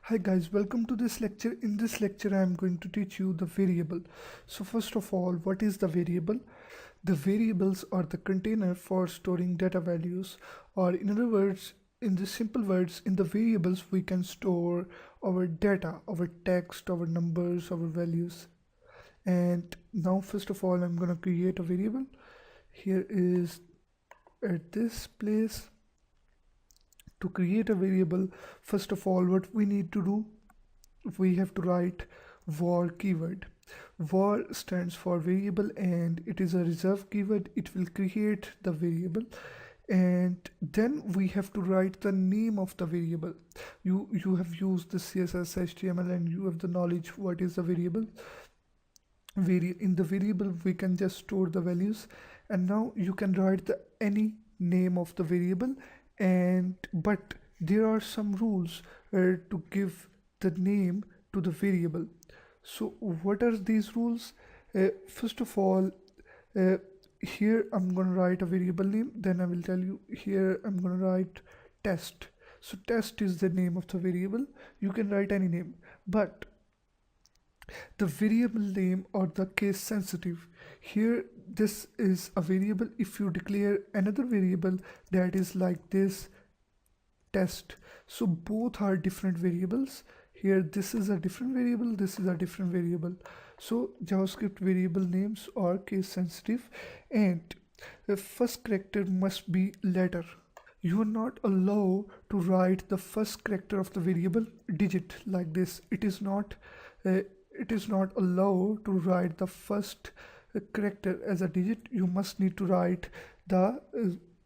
Hi guys, welcome to this lecture. In this lecture, I am going to teach you the variable. So first of all, what is the variable? The variables are the container for storing data values, or in other words, in the simple words, in the variables we can store our data, our text, our numbers, our values. And now first of all, I'm gonna create a variable. Here is at this place. To create a variable, first of all, what we need to do, we have to write var keyword. Var stands for variable and it is a reserved keyword. It will create the variable, and then we have to write the name of the variable. You have used the CSS, HTML, and you have the knowledge what is the variable. In the variable we can just store the values, and now you can write the any name of the variable, and but there are some rules to give the name to the variable. So what are these rules? First of all, here I'm gonna write a variable name, then I will tell you. Here I'm gonna write test. So test is the name of the variable. You can write any name, but the variable name or the case sensitive. Here this is a variable. If you declare another variable that is like this test, so both are different variables. Here this is a different variable, this is a different variable. So JavaScript variable names are case sensitive, and the first character must be letter. You are not allowed to write the first character of the variable digit like this. It is not allowed to write the first character as a digit. You must need to write the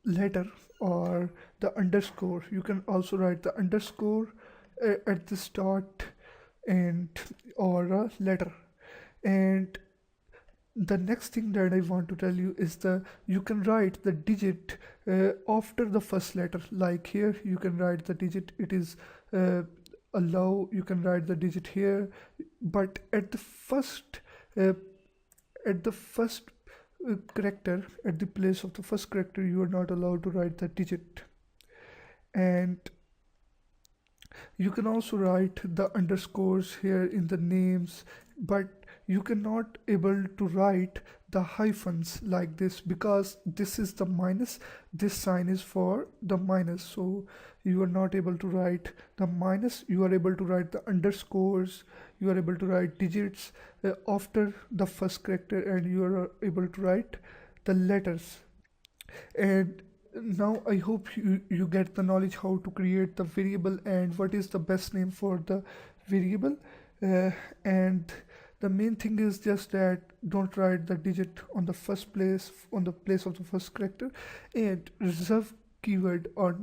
letter or the underscore. You can also write the underscore at the start and or a letter. And the next thing that I want to tell you is you can write the digit after the first letter. Like here you can write the digit, it is allow, you can write the digit here, but at the first character, at the place of the first character, you are not allowed to write the digit. And you can also write the underscores here in the names, but you cannot able to write the hyphens like this, because this is the minus, this sign is for the minus, so you are not able to write the minus. You are able to write the underscores, you are able to write digits after the first character, and you are able to write the letters. And now I hope you get the knowledge how to create the variable and what is the best name for the variable. And the main thing is just that don't write the digit on the first place, on the place of the first character, and reserve keyword or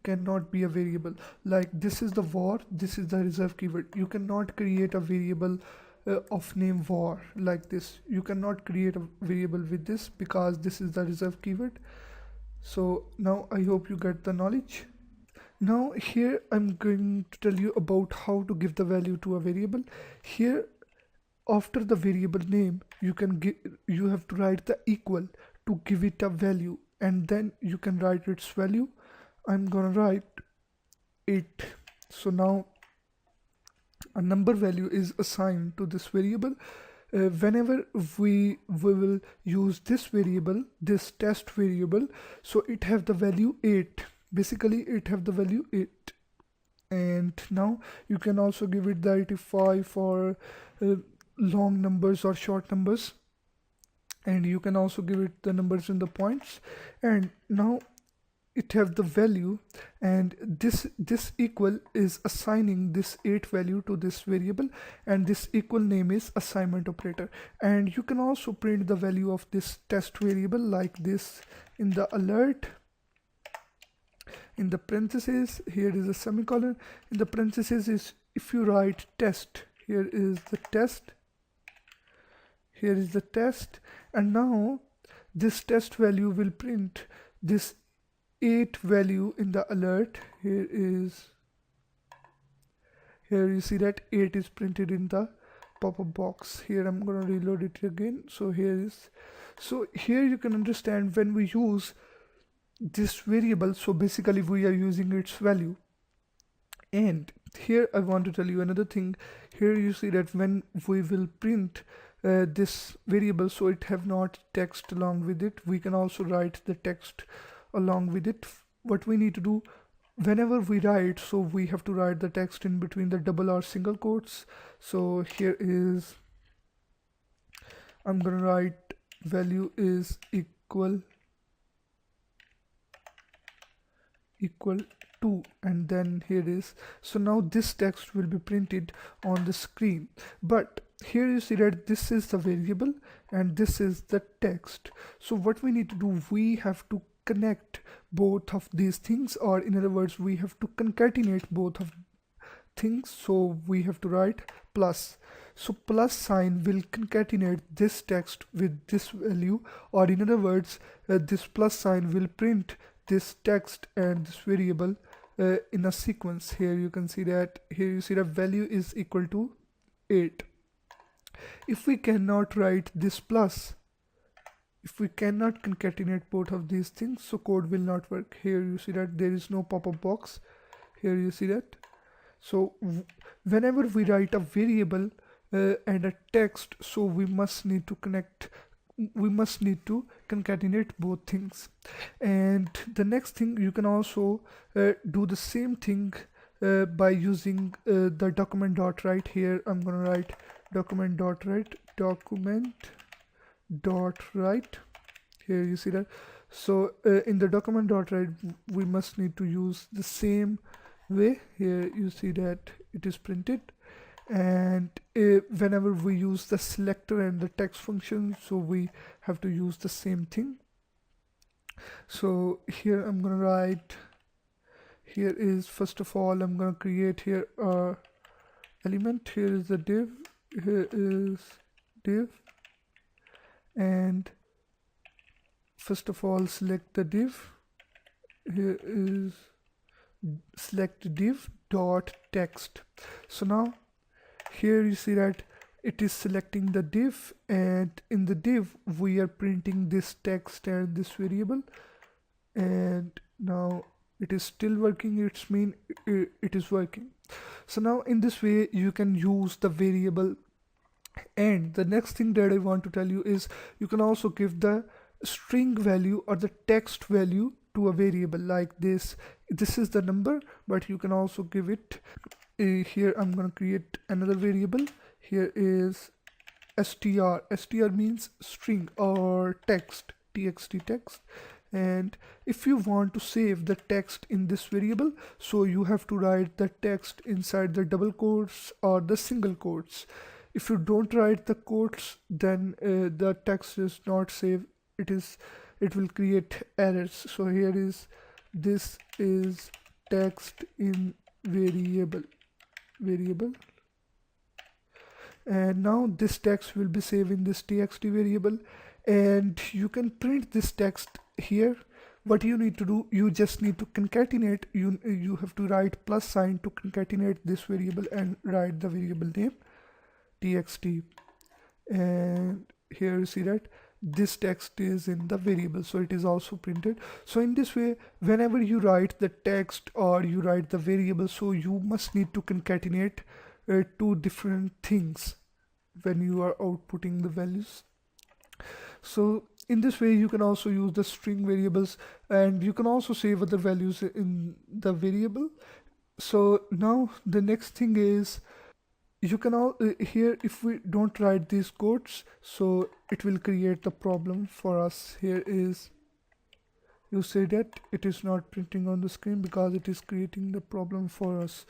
cannot be a variable. Like this is the var, this is the reserve keyword. You cannot create a variable of name var like this. You cannot create a variable with this because this is the reserve keyword. So now I hope you get the knowledge. Now here I'm going to tell you about how to give the value to a variable. Here after the variable name you have to write the equal to give it a value, and then you can write its value. I'm gonna write 8. So now a number value is assigned to this variable. Whenever we will use this variable, this test variable, so it have the value 8. Basically it have the value 8. And now you can also give it the 85 for long numbers or short numbers, and you can also give it the numbers in the points. And now it have the value, and this equal is assigning this 8 value to this variable, and this equal name is assignment operator. And you can also print the value of this test variable like this in the alert. In the parentheses, here is a semicolon. In the parentheses is, if you write test, here is the test, here is the test, and now this test value will print this 8 value in the alert. Here you see that 8 is printed in the pop-up box. Here I'm gonna reload it again. So here you can understand when we use this variable, so basically we are using its value. And here I want to tell you another thing. Here you see that when we will print this variable, so it have not text along with it, we can also write the text along with it. What we need to do, whenever we write, so we have to write the text in between the double or single quotes. So here is, I'm gonna write value is equal to, and then here is, so now this text will be printed on the screen. But here you see that this is the variable and this is the text. So what we need to do, we have to connect both of these things, or in other words, we have to concatenate both of things. So we have to write plus. So plus sign will concatenate this text with this value, or in other words, this plus sign will print this text and this variable in a sequence. Here you can see that, here you see that value is equal to 8. If we cannot write this plus, if we cannot concatenate both of these things, so code will not work. Here you see that there is no pop-up box. Here you see that. So whenever we write a variable and a text, so we must need to concatenate both things. And the next thing, you can also do the same thing by using the document.write. Here I'm gonna write document.write. Here you see that. So in the document.write, we must need to use the same way. Here you see that it is printed, and whenever we use the selector and the text function, so we have to use the same thing. So here I'm gonna write, here is, first of all, I'm gonna create here a element. Here is the div, here is div, and first of all select the div. Here is select div dot text. So now here you see that it is selecting the div, and in the div we are printing this text and this variable, and now it is still working. It's mean it is working. So now in this way you can use the variable. And the next thing that I want to tell you is, you can also give the string value or the text value to a variable like this. This is the number, but you can also give it here I'm going to create another variable. Here is str. Str means string or text, txt text. And if you want to save the text in this variable, so you have to write the text inside the double quotes or the single quotes. If you don't write the quotes, then the text is not saved. It will create errors. So here is, this is text in variable, and now this text will be saved in this txt variable, and you can print this text here. What you need to do, you just need to concatenate. You have to write plus sign to concatenate this variable and write the variable name txt, and here you see that this text is in the variable, so it is also printed. So in this way, whenever you write the text or you write the variable, so you must need to concatenate two different things when you are outputting the values. So in this way you can also use the string variables, and you can also save other values in the variable. So now the next thing is, you can all here, if we don't write these quotes, so it will create the problem for us. Here is, you say that it is not printing on the screen because it is creating the problem for us.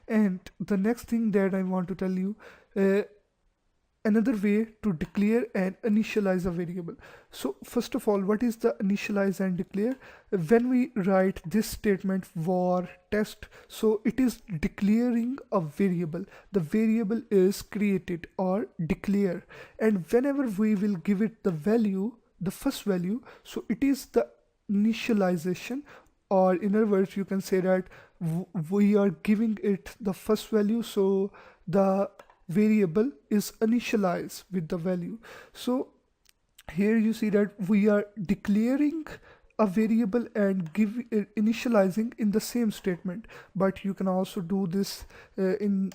And the next thing that I want to tell you, another way to declare and initialize a variable. So first of all, what is the initialize and declare? When we write this statement var test, so it is declaring a variable. The variable is created or declare, and whenever we will give it the value, the first value, so it is the initialization, or in other words you can say that we are giving it the first value, so the variable is initialized with the value. So here you see that we are declaring a variable and give initializing in the same statement, but you can also do this in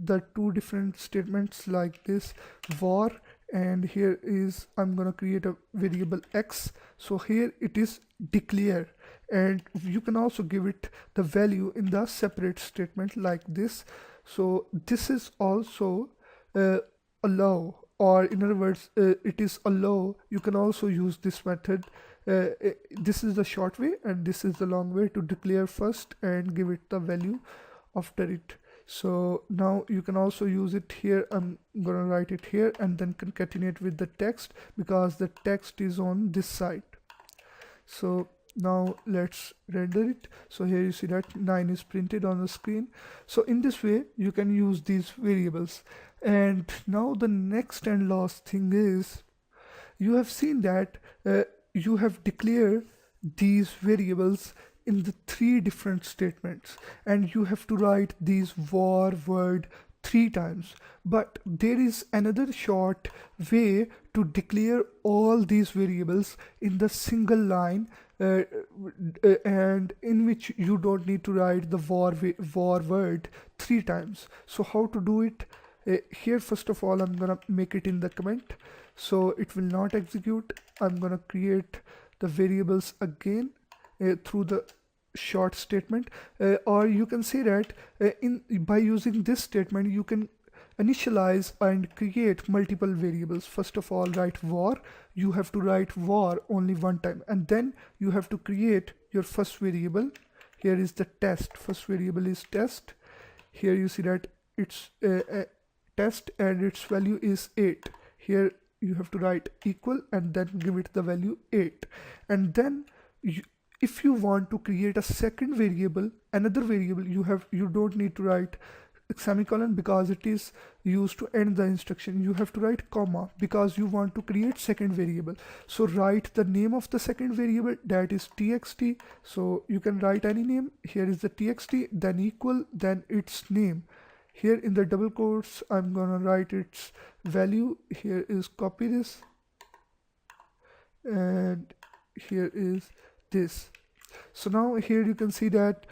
the two different statements like this var, and here is I'm gonna create a variable x, so here it is declare, and you can also give it the value in the separate statement like this. So this is also allow, or in other words it is allow. You can also use this method. This is the short way and this is the long way to declare first and give it the value after it. So now you can also use it here. I'm gonna write it here and then concatenate with the text because the text is on this side. So now let's render it. So here you see that 9 is printed on the screen. So in this way you can use these variables. And now the next and last thing is, you have seen that you have declared these variables in the 3 different statements, and you have to write these var word 3 times. But there is another short way to declare all these variables in the single line, and in which you don't need to write the var word 3 times. So how to do it? Here first of all I'm gonna make it in the comment, so it will not execute. I'm gonna create the variables again through the short statement, or you can say that by using this statement you can initialize and create multiple variables. First of all, write var. You have to write var only one time, and then you have to create your first variable. Here is the test. First variable is test. Here you see that it's test and its value is 8. Here you have to write equal and then give it the value 8. And then if you want to create a second variable, another variable, you don't need to write semicolon because it is used to end the instruction. You have to write comma because you want to create second variable. So write the name of the second variable, that is txt. So you can write any name. Here is the txt, then equal, then its name. Here in the double quotes I'm gonna write its value. Here is copy this, and here is this. So now here you can see that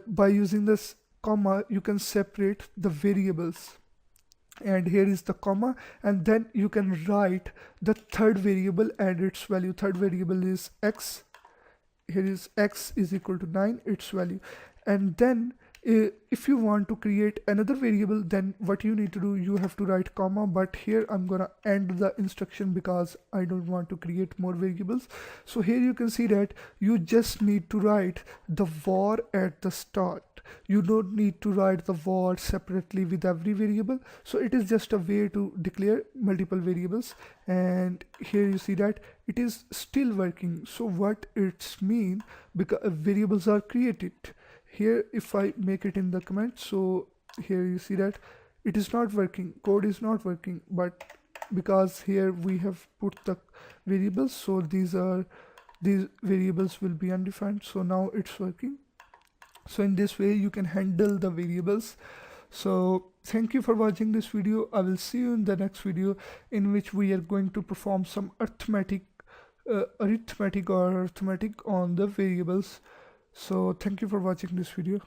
by using this comma you can separate the variables, and here is the comma, and then you can write the third variable and its value. Third variable is x. Here is x is equal to 9, its value. And then if you want to create another variable, then what you need to do, you have to write comma, but here I'm gonna end the instruction because I don't want to create more variables. So here you can see that you just need to write the var at the start. You don't need to write the var separately with every variable. So it is just a way to declare multiple variables, and here you see that it is still working. So what it's mean, because variables are created. Here if I make it in the comment, so here you see that it is not working, code is not working, but because here we have put the variables, so these variables will be undefined. So now it's working. So in this way you can handle the variables. So thank you for watching this video. I will see you in the next video, in which we are going to perform some arithmetic on the variables. So thank you for watching this video.